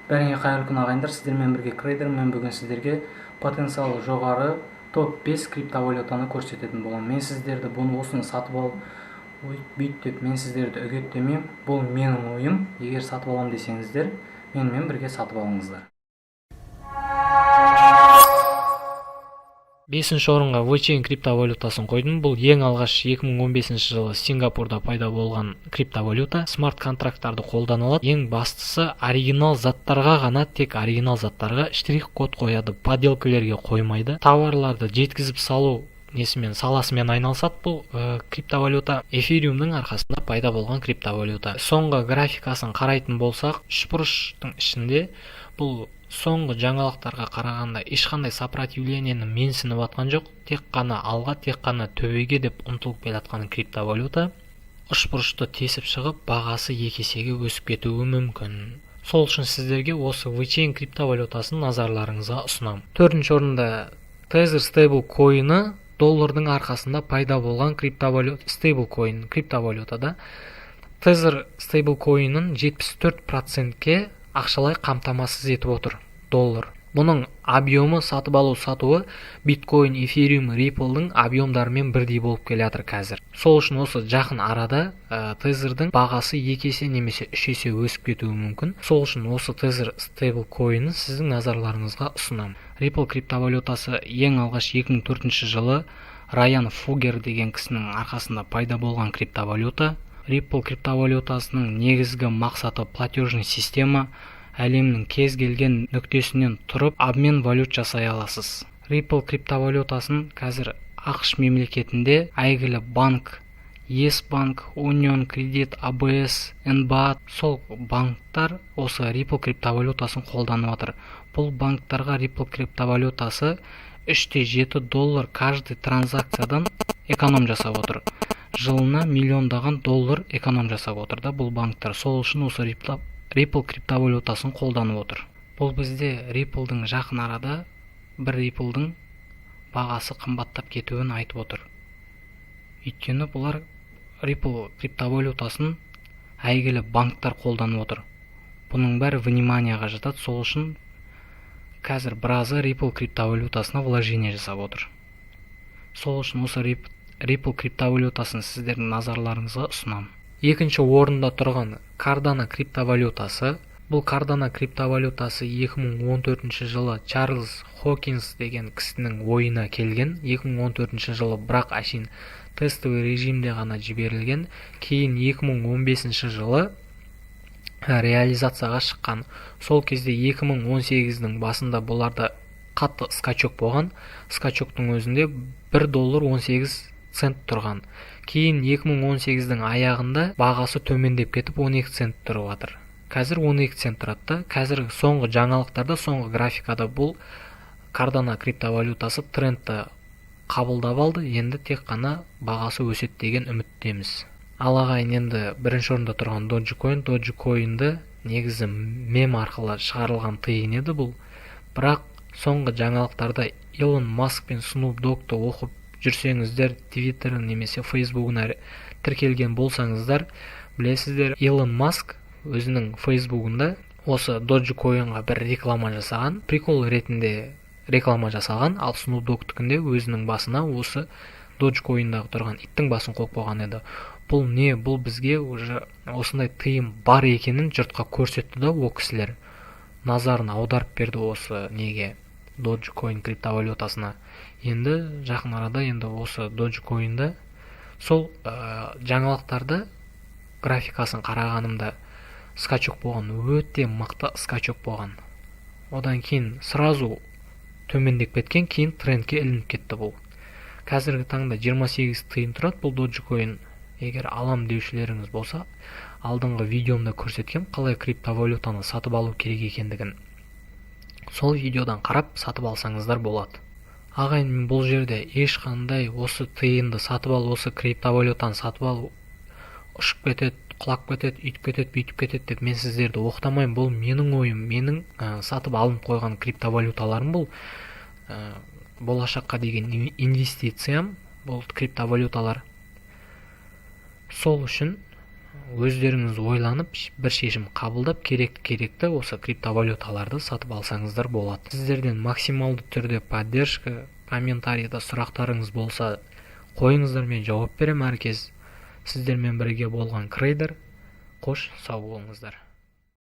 Бәріңе қайырлы күн ағайындар, сіздермен бірге Крейдер. Мен бүгін сіздерге потенциалы жоғары топ 5 криптовалютаны көрсететін боламын. Мен сіздерді осыны сатып ал, бүйт деп мен сіздерді үгіттемеймін. Бұл менің ойым. Егер сатып алам десеңіздер, менімен бірге сатып алыңыздар. 5-ші орынға VeChain криптовалютасын қойдым. Бұл ең алғаш 2015 жылы Сингапурда пайда болған криптовалюта. Смарт контракттарды қолданылады. Ең бастысы оригинал заттарға ғана, тек оригинал заттарға штрих-код қояды, подделкілерге қоймайды. Тауарларды жеткізіп салу саласымен айналысады. Бұл криптовалюта эфириумның арқасында пайда болған криптовалюта. Соңғы графикасын қарайтын болсақ, үшбұрыштың ішінде бұл соңғы жаңалықтарға қарағанда ешқандай сопротивлениені менсініп атқан жоқ. Тек қана алға, тек қана төбеге деп ұмтылып келатқан криптовалюта үшбұрышты тесіп шығып, бағасы 2 есеге өсіп кетуі мүмкін. Сол үшін сіздерге осы VeChain криптовалютасын назарларыңызға ұсынамын. 4-ші орында Tether стейблкоины, доллардың арқасында пайда болған стейблкоин криптовалютада. Tether стейблкоинін 74%-ке ақшалай қамтамасыз етіп отыр доллар. Бұның объемы, сатып алу сатуы биткоин, эфириум, Ripple'дың объемдарымен бірдей болып келе жатыр қазір. Сол үшін осы жақын арада Tether'дің бағасы 2 есе немесе 3 есе өсіп кетуі мүмкін. Сол үшін осы Tether стейблкоинін сіздің назарларыңызға ұсынамын. Ripple криптовалютасы ең алғаш 2004 жылы Райан Фугер деген кісінің арқасында пайда болған криптовалюта. Ripple криптовалютасының негізгі мақсаты платежный система. Әлемнің кез келген нүктесінен тұрып обмен валют жасай аласыз. Ripple криптовалютасын қазір ақш мемлекетінде әйгілі банк Yes Bank, Union Credit, ABS, NBAT, сол банктар осы Ripple криптовалютасын қолданып жатыр. Бұл банктарға Ripple криптовалютасы $3.7 каждый транзакциядан эконом жасап отыр. Жылына миллиондаған доллар эконом жасап отыр да бұл банктар. Сол үшін осы Ripple криптовалютасын қолданып отыр. Бұл бізде Ripple'дың жақын арада бір Ripple'дың бағасы қымбаттап кетуін айтып отыр. Өйткені бұлар Ripple криптовалютасын әйгілі банктар қолданып отыр. Бұның бәрі вниманияға жатады. Сол үшін қазір біразы Ripple криптовалютасына вложение жасап отыр. Сол үшін осы Ripple криптовалютасын сіздердің назарларыңызға ұсынамын. 2-ші орында тұрған Cardano криптовалютасы. Бұл Cardano криптовалютасы 2014 жылы Чарльз Хокинс деген кісінің ойына келген. 2014 жылы бірақ әшейін тестовый режимде ғана жіберілген. Кейін 2015 жылы реализацияға шыққан. Сол кезде 2018-дің басында бұларда қатты скачок болған. Скачоктың өзінде $1.18 тұрған. Кейін 2018-дің аяғында бағасы төмендеп кетіп 12 цент тұрып жатыр. Қазір 12 цент тұрады. Қазір соңғы жаңалықтарда, соңғы графикада бұл Cardano криптовалютасы трендті қабылдап алды. Енді тек қана бағасы өсет деген үміттеміз. Ал ағайын, енді 1-ші орында тұрған Dogecoin'ді негізі мем арқылы шығарылған тиын еді бұл. Бірақ соңғы жаңалықтарда Илон Маск пен Snoop Dogg'ты оқып жүрсеңіздер, Twitter'ын немесе Facebook'ына тіркелген болсаңыздар, білесіздер, Илон Маск өзінің Facebook'ында осы Dogecoin'ға бір реклама жасаған, прикол ретінде реклама жасалған, ал Snoop Dogg'тікінде өзінің басына осы Dogecoin'дағы тұрған иттің басын қойып қойған еді. Бұл не? Бұл бізге уже осындай тыйым бар екенін жұртқа көрсетті да, о кісілер назарын аударып берді осы неге, Dogecoin криптовалютасына. Енді жақын арада енді осы Dogecoin'да сол жаңалықтарды графикасын қарағанымда скачок болған, өте мықты скачок болған. Одан кейін сразу төмендеп кеткен, кейін трендке ілініп кетті бұл. Қазіргі таңда 28 тиын тұрады бұл Dogecoin. Егер алам деушілеріңіз болса, алдыңғы видеомда көрсеткен қалай криптовалютаны сатып алу керек екендігін. Сол видеодан қарап сатып алсаңыздар болады. Ағайын, мен бұл жерде ешқандай осы тиынды сатып алу, осы криптовалютаны сатып алу ұшып кетеді, құлап кетеді, үйтіп кетеді, бүйтіп кетеді деп мен сіздерді оқытамаймын. Бұл менің ойым, менің сатып алынып қойған криптовалюталарым. Бұл болашаққа деген инвестициям, бұл криптовалюталар. Сол үшін өздеріңіз ойланып бір шешім қабылдап керекті осы криптовалюталарды сатып алсаңыздар болады. Сіздерден максималды түрде поддержка, комментарийда сұрақтарыңыз болса қойыңыздар, мен жауап беремін әркез. Сіздермен бірге болған Крейдер. Қош, сау болыңыздар.